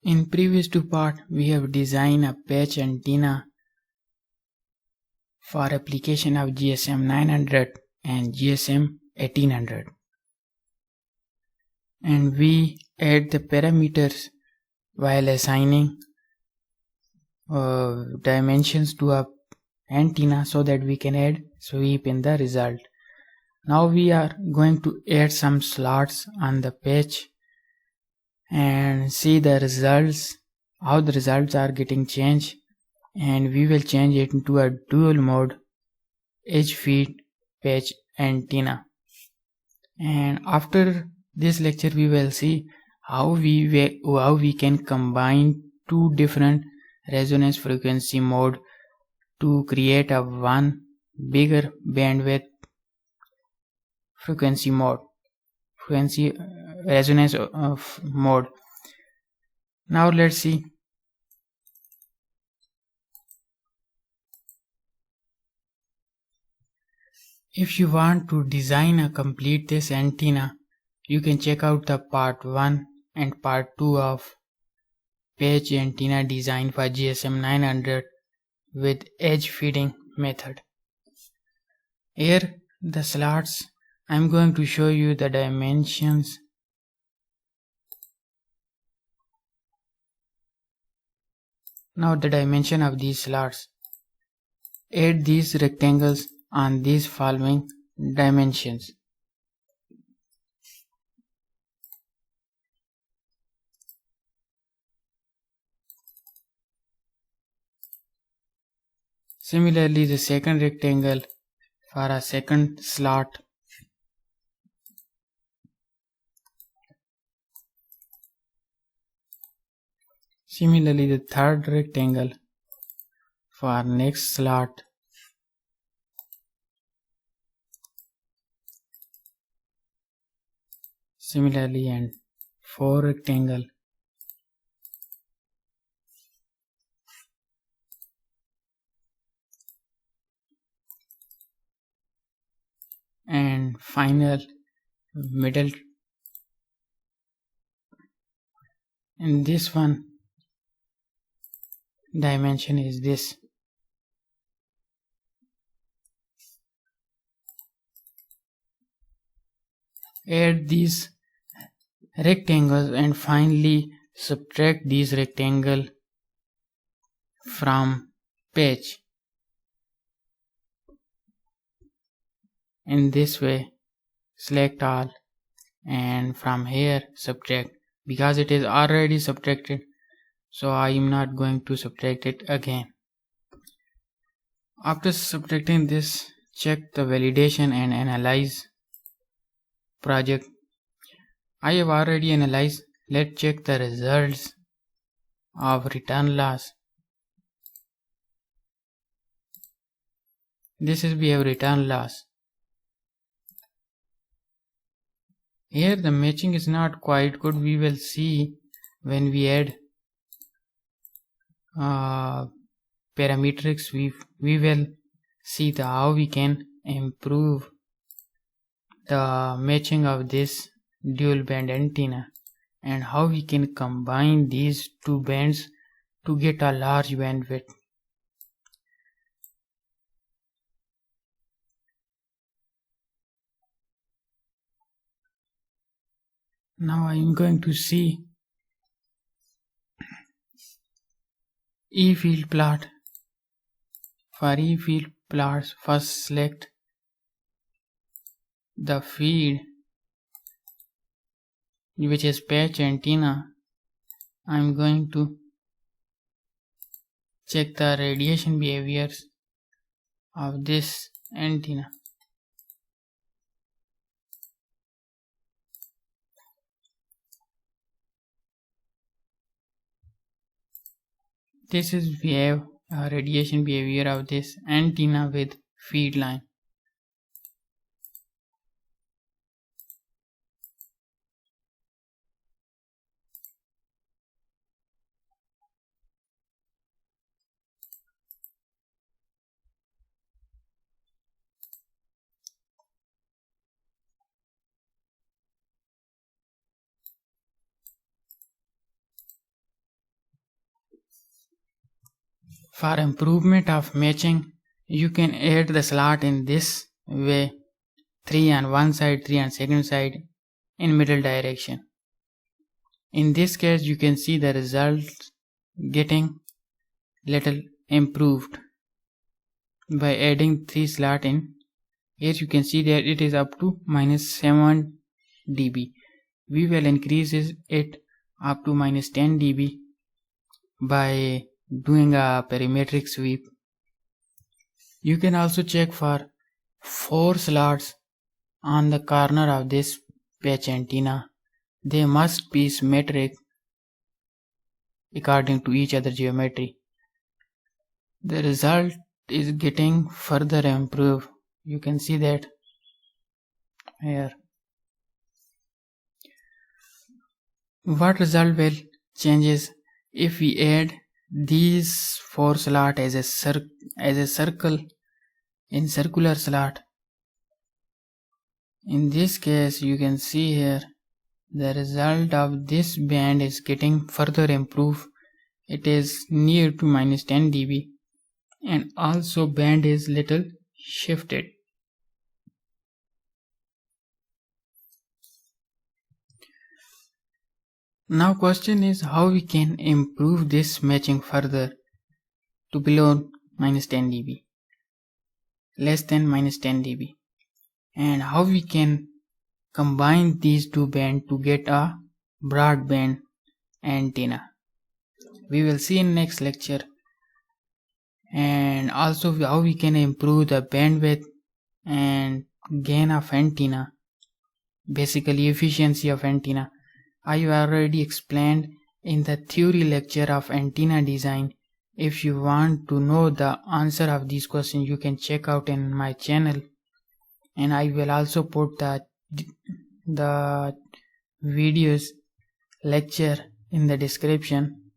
In previous two parts, we have designed a patch antenna for application of GSM 900 and GSM 1800. And we add the parameters while assigning dimensions to a antenna so that we can add sweep in the result. Now we are going to add some slots on the patch and see the results, how the results are getting changed, and we will change it into a dual mode edgefed patch antenna. And after this lecture we will see how we can combine two different resonance frequency mode to create a one bigger bandwidth resonance mode. Now let's see. If you want to design a complete this antenna, you can check out the part 1 and part 2 of patch antenna design for GSM 900 with edge feeding method. Here the slots, I am going to show you the dimensions. Now the dimension of these slots. Add these rectangles on these following dimensions. Similarly, the second rectangle for a second slot. Similarly, the third rectangle for next slot. Similarly, and fourth rectangle. And final middle. And this one dimension is this. Add these rectangles and finally subtract these rectangle from patch. In this way, select all and from here subtract, because it is already subtracted, so I am not going to subtract it again. After subtracting this, check the validation and analyze project. I have already analyzed. Let's check the results of return loss. This is we have return loss. Here the matching is not quite good. We will see when we add parametrics. We will see how we can improve the matching of this dual band antenna and how we can combine these two bands to get a large bandwidth. Now I am going to see E-field plot. For E-field plots, first select the feed, which is patch antenna. I am going to check the radiation behaviors of this antenna. This is we have a radiation behavior of this antenna with feed line. For improvement of matching, you can add the slot in this way, 3 on one side, 3 on second side, in middle direction. In this case, you can see the result getting little improved by adding 3 slot in. Here you can see that it is up to -7 dB. We will increase it up to -10 dB by doing a parametric sweep. You can also check for 4 slots on the corner of this patch antenna. They must be symmetric according to each other geometry. The result is getting further improved. You can see that here. What result will changes if we add these 4 slot as a circle in circular slot. In this case, you can see here the result of this band is getting further improved. It is near to -10 dB, and also band is little shifted. Now question is how we can improve this matching further to below -10 dB, less than -10 dB, and how we can combine these two bands to get a broadband antenna. We will see in next lecture, and also how we can improve the bandwidth and gain of antenna, basically efficiency of antenna. I have already explained in the theory lecture of antenna design. If you want to know the answer of these questions, you can check out in my channel, and I will also put the videos lecture in the description.